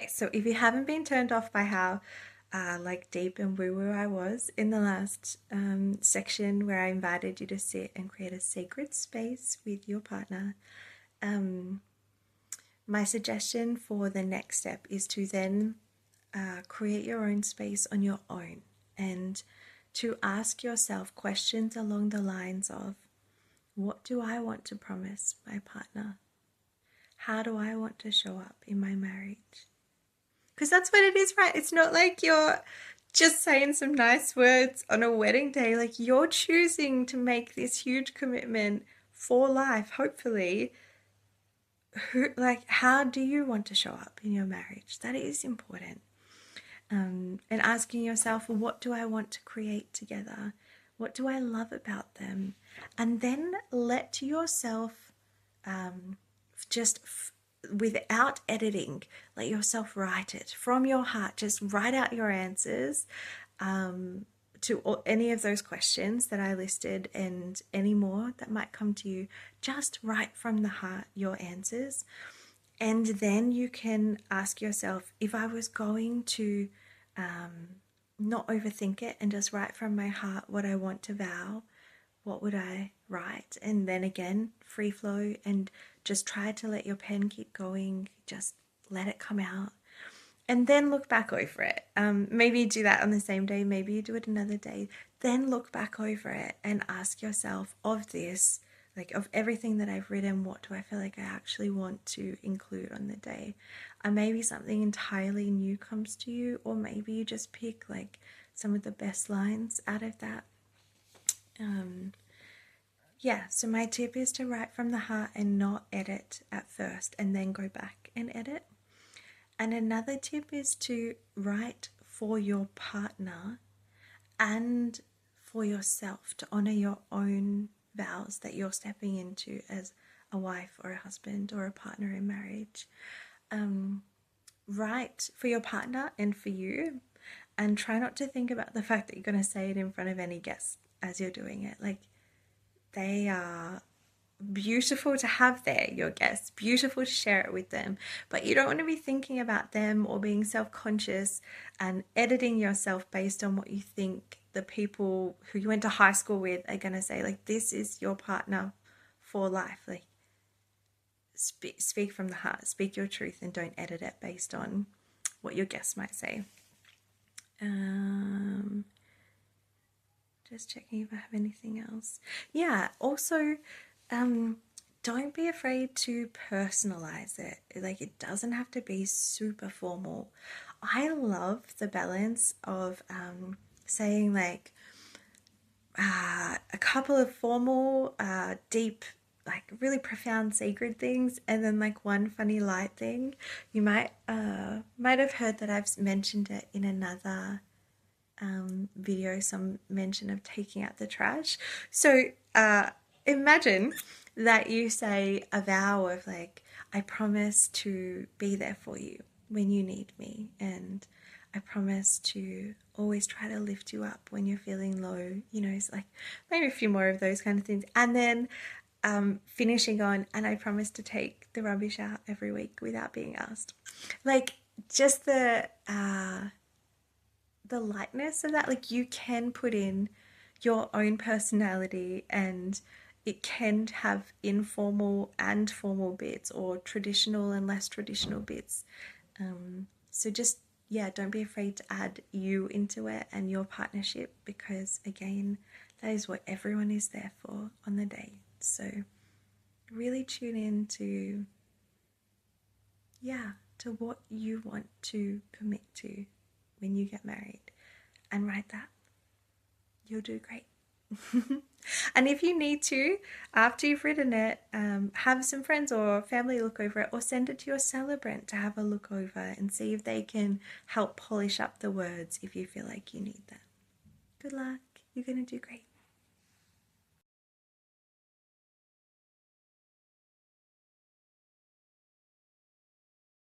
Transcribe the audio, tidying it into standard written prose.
So if you haven't been turned off by how like deep and woo-woo I was in the last section where I invited you to sit and create a sacred space with your partner, um, my suggestion for the next step is to then create your own space on your own and to ask yourself questions along the lines of, what do I want to promise my partner? How do I want to show up in my marriage? Because that's what it is, right? It's not like you're just saying some nice words on a wedding day. Like, you're choosing to make this huge commitment for life, hopefully. How do you want to show up in your marriage? That is important. And asking yourself, what do I want to create together? What do I love about them? And then let yourself just without editing, let yourself write it from your heart. Just write out your answers to any of those questions that I listed and any more that might come to you. Just write from the heart your answers. And then you can ask yourself, if I was going to not overthink it and just write from my heart what I want to vow, what would I write? And then again, free flow and just try to let your pen keep going. Just let it come out. And then look back over it. Maybe you do that on the same day, maybe you do it another day. Then look back over it and ask yourself, of this, like of everything that I've written, what do I feel like I actually want to include on the day? And maybe something entirely new comes to you, or maybe you just pick like some of the best lines out of that. Yeah, so my tip is to write from the heart and not edit at first and then go back and edit. And another tip is to write for your partner and for yourself, to honor your own vows that you're stepping into as a wife or a husband or a partner in marriage. Write for your partner and for you, and try not to think about the fact that you're going to say it in front of any guests as you're doing it. Like, they are beautiful to have there, your guests, beautiful to share it with them, but you don't want to be thinking about them or being self-conscious and editing yourself based on what you think the people who you went to high school with are going to say. Like, this is your partner for life. Like, speak from the heart, speak your truth, and don't edit it based on what your guests might say. Just checking if I have anything else. Yeah, also, don't be afraid to personalize it. Like, it doesn't have to be super formal. I love the balance of saying like a couple of formal, deep, like really profound sacred things, and then like one funny light thing. You might have heard that I've mentioned it in another video, some mention of taking out the trash. So imagine that you say a vow of like, I promise to be there for you when you need me, and I promise to always try to lift you up when you're feeling low. You know, it's like maybe a few more of those kind of things. And then finishing on, and I promise to take the rubbish out every week without being asked. Like, just the lightness of that. Like, you can put in your own personality, and it can have informal and formal bits, or traditional and less traditional bits. So just, yeah, don't be afraid to add you into it and your partnership, because again, that is what everyone is there for on the day. So really tune in to, yeah, to what you want to commit to when you get married, and write that. You'll do great. And if you need to, after you've written it, have some friends or family look over it, or send it to your celebrant to have a look over and see if they can help polish up the words if you feel like you need that. Good luck. You're going to do great.